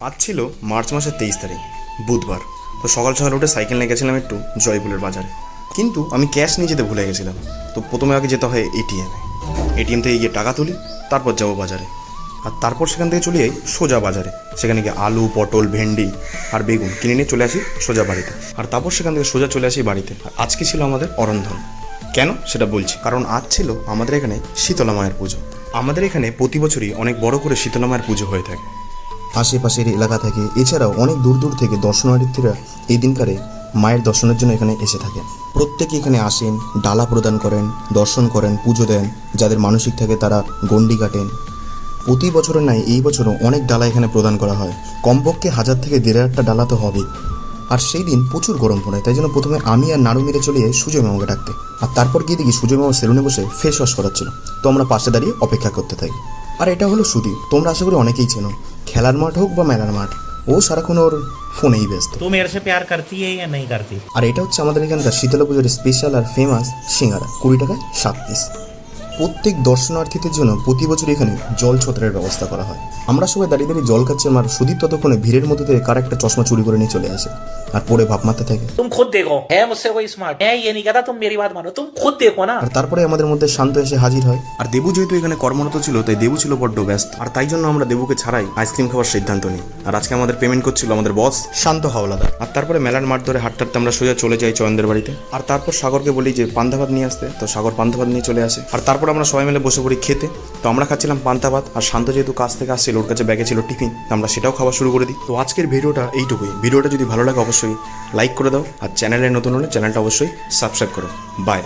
আজ ছিল মার্চ মাসের 23 তারিখ বুধবার। তো সকাল সকাল উঠে সাইকেল নিয়ে গেছিলাম একটু জয়পুরের বাজারে, কিন্তু আমি ক্যাশ নিয়ে যেতে ভুলে গেছিলাম। তো প্রথমে আগে যেতে হয় এটিএম থেকে গিয়ে টাকা তুলি, তারপর যাবো বাজারে। আর তারপর সেখান থেকে চলে যাই সোজা বাজারে, সেখানে গিয়ে আলু, পটল, ভেন্ডি আর বেগুন কিনে নিয়ে চলে আসি সোজা বাড়িতে। আর তারপর সেখান থেকে সোজা চলে আসি বাড়িতে। আর আজকে ছিল আমাদের অরন্ধন। কেন সেটা বলছি, কারণ আজ ছিল আমাদের এখানে শীতলা মায়ের পুজো। আমাদের এখানে প্রতি বছরই অনেক বড় করে শীতলা মায়ের পুজো হয়ে থাকে। আশেপাশের এলাকা থেকে এছাড়াও অনেক দূর দূর থেকে দর্শনার্থীরা এই দিনকারে মায়ের দর্শনের জন্য এখানে এসে থাকেন। প্রত্যেকে এখানে আসেন, ডালা প্রদান করেন, দর্শন করেন, পুজো দেন। যাদের মানসিক থাকে তারা গণ্ডি কাটেন। প্রতি বছরের নাই এই বছরও অনেক ডালা এখানে প্রদান করা হয়। কমপক্ষে 1000 থেকে 1500 ডালা তো হবেই। আর সেই দিন প্রচুর গরম পড়ে, তাই জন্য প্রথমে আমি আর নাড়ু মিলে চলে যাই সুজয় মামাকে ডাকতে। আর তারপর গিয়ে দেখি সুজয় মামা সেলুনে বসে ফেস ওয়াশ করাচ্ছিল। তো আমরা পাশে দাঁড়িয়ে অপেক্ষা করতে থাকি। আর এটা হলো সুদীপ, তোমরা আশা করি অনেকেই চেনো। খেলার মাঠ হোক বা মেলার মাঠ, ও সারাক্ষণ ওর ফোনেই ব্যস্ত। तू मेरे से प्यार करती है या नहीं करती? আর এটা হচ্ছে আমাদের এখানকার শীতলা পুজোর স্পেশাল আর ফেমাস সিঙ্গারা, 20 টাকায় 7 পিস। প্রত্যেক দর্শনার্থীদের জন্য প্রতি বছর এখানে জল ছত্রের ব্যবস্থা করা হয়। আমরা সবাই দাঁড়িয়ে দাঁড়িয়ে জল খাচ্ছি, আর সুদীপ ততক্ষণে ভিড়ের মধ্যে থেকে কার একটা চশমা চুরি করে নিয়ে চলে আসে আর পরে ভাব মারতে থাকে। तुम खुद देखो, है मुझसे कोई स्मार्ट? मैं ये नहीं कहता, तुम मेरी बात मानो, तुम खुद देखो ना। আর তারপরে আমাদের মধ্যে শান্ত এসে হাজির হয়। আর দেবু যেহেতু এখানে কর্মরত ছিল, তাই দেবু ছিল বড্ড ব্যস্ত। আর তাই জন্য আমরা দেবুকে ছাড়াই আইসক্রিম খাওয়ার সিদ্ধান্ত নিই। আর আজকে আমাদের পেমেন্ট করছিল আমাদের বস শান্ত হাওলাদার। আর তারপরে মেলার মাঠ ধরে হাঁটতে হাঁটতে আমরা সোজা চলে যাই চয়নদের বাড়িতে। আর তারপর সাগরকে বলি যে পান্তা ভাত নিয়ে আসতে, তো সাগর পান্তা ভাত নিয়ে চলে আসে। আর তারপর আমরা সবাই মিলে বসে পড়ি খেতে। তো আমরা খাচ্ছিলাম পান্তা ভাত, আর শান্ত যেহেতু কাছ থেকে আসছিল, ওর কাছে ব্যাগে ছিল টিফিন, তো আমরা সেটাও খাওয়া শুরু করে দিই। তো আজকের ভিডিওটা এইটুকুই। ভিডিওটা যদি ভালো লাগে অবশ্যই লাইক করে দাও, আর চ্যানেলে নতুন হলে চ্যানেলটা অবশ্যই সাবস্ক্রাইব করো। বাই।